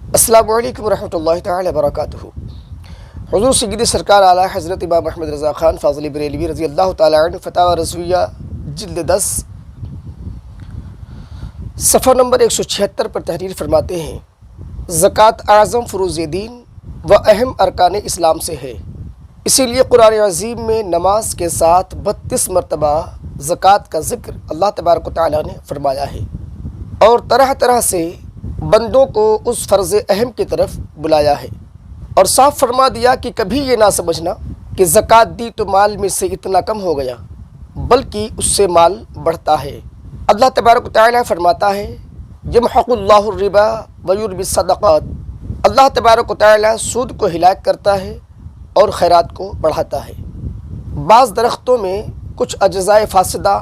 السلام علیکم ورحمۃ اللہ تعالی وبرکاتہ۔ حضور سید سرکار اعلیٰ حضرت امام احمد رضا خان فاضلی بریلوی رضی اللہ تعالیٰ عنہ فتاوی رضویہ جلد 10 صفحہ نمبر 176 پر تحریر فرماتے ہیں، زکوٰۃ اعظم فروض دین و اہم ارکان اسلام سے ہے، اسی لیے قرآن عظیم میں نماز کے ساتھ 32 مرتبہ زکوٰۃ کا ذکر اللہ تبارک و تعالیٰ نے فرمایا ہے اور طرح طرح سے بندوں کو اس فرض اہم کی طرف بلایا ہے، اور صاف فرما دیا کہ کبھی یہ نہ سمجھنا کہ زکوٰۃ دی تو مال میں سے اتنا کم ہو گیا، بلکہ اس سے مال بڑھتا ہے۔ اللہ تبارک و تعالیٰ فرماتا ہے، یمحق اللہ الربا ویربی الصدقات، اللہ تبارک و تعالیٰ سود کو ہلاک کرتا ہے اور خیرات کو بڑھاتا ہے۔ بعض درختوں میں کچھ اجزائے فاسدہ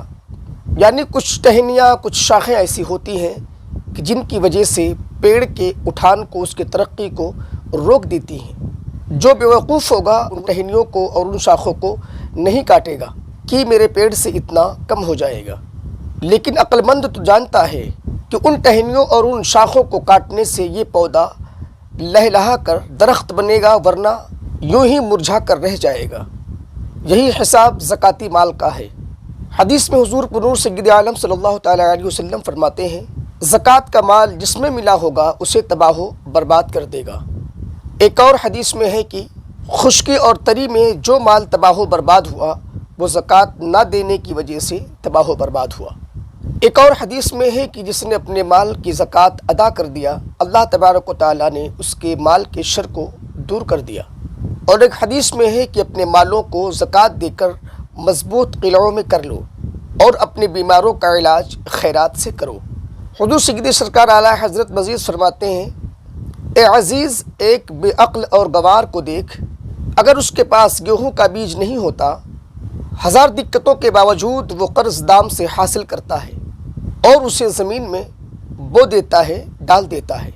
یعنی کچھ ٹہنیاں، کچھ شاخیں ایسی ہوتی ہیں کہ جن کی وجہ سے پیڑ کے اٹھان کو، اس کی ترقی کو روک دیتی ہیں۔ جو بیوقوف ہوگا ان ٹہنیوں کو اور ان شاخوں کو نہیں کاٹے گا کہ میرے پیڑ سے اتنا کم ہو جائے گا، لیکن عقل مند تو جانتا ہے کہ ان ٹہنیوں اور ان شاخوں کو کاٹنے سے یہ پودا لہلہا کر درخت بنے گا، ورنہ یوں ہی مرجھا کر رہ جائے گا۔ یہی حساب زکاتی مال کا ہے۔ حدیث میں حضور پر نور سید عالم صلی اللہ تعالیٰ علیہ وسلم فرماتے ہیں، زکوٰۃ کا مال جس میں ملا ہوگا اسے تباہ و برباد کر دے گا۔ ایک اور حدیث میں ہے کہ خشکی اور تری میں جو مال تباہ و برباد ہوا وہ زکوٰۃ نہ دینے کی وجہ سے تباہ و برباد ہوا۔ ایک اور حدیث میں ہے کہ جس نے اپنے مال کی زکوٰۃ ادا کر دیا، اللہ تبارک و تعالیٰ نے اس کے مال کے شر کو دور کر دیا۔ اور ایک حدیث میں ہے کہ اپنے مالوں کو زکوٰۃ دے کر مضبوط قلعوں میں کر لو اور اپنے بیماروں کا علاج خیرات سے کرو۔ حضور سید سرکار اعلیٰ حضرت مزید فرماتے ہیں، اے عزیز، ایک بے عقل اور گوار کو دیکھ، اگر اس کے پاس گیہوں کا بیج نہیں ہوتا، 1000 دقتوں کے باوجود وہ قرض دام سے حاصل کرتا ہے اور اسے زمین میں بو دیتا ہے، ڈال دیتا ہے۔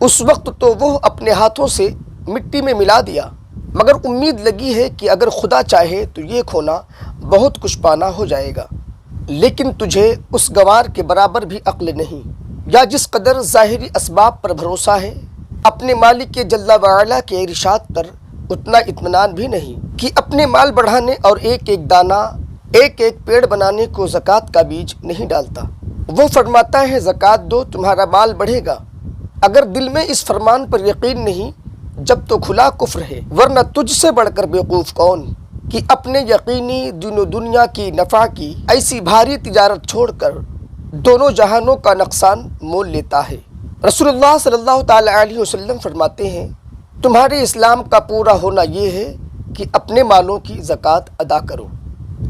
اس وقت تو وہ اپنے ہاتھوں سے مٹی میں ملا دیا، مگر امید لگی ہے کہ اگر خدا چاہے تو یہ کھونا بہت کچھ پانا ہو جائے گا، لیکن تجھے اس گوار کے برابر بھی عقل نہیں، یا جس قدر ظاہری اسباب پر بھروسہ ہے، اپنے مالک کے جل وعلا کے ارشاد پر اتنا اطمینان بھی نہیں کہ اپنے مال بڑھانے اور ایک ایک دانہ، ایک ایک پیڑ بنانے کو زکوٰۃ کا بیج نہیں ڈالتا۔ وہ فرماتا ہے، زکوٰۃ دو تمہارا مال بڑھے گا، اگر دل میں اس فرمان پر یقین نہیں جب تو کھلا کفر ہے، ورنہ تجھ سے بڑھ کر بیوقوف کون کہ اپنے یقینی دین و دنیا کی نفع کی ایسی بھاری تجارت چھوڑ کر دونوں جہانوں کا نقصان مول لیتا ہے۔ رسول اللہ صلی اللہ تعالیٰ علیہ وسلم فرماتے ہیں، تمہارے اسلام کا پورا ہونا یہ ہے کہ اپنے مالوں کی زکوٰۃ ادا کرو۔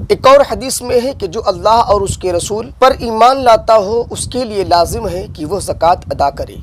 ایک اور حدیث میں ہے کہ جو اللہ اور اس کے رسول پر ایمان لاتا ہو اس کے لیے لازم ہے کہ وہ زکوٰۃ ادا کرے۔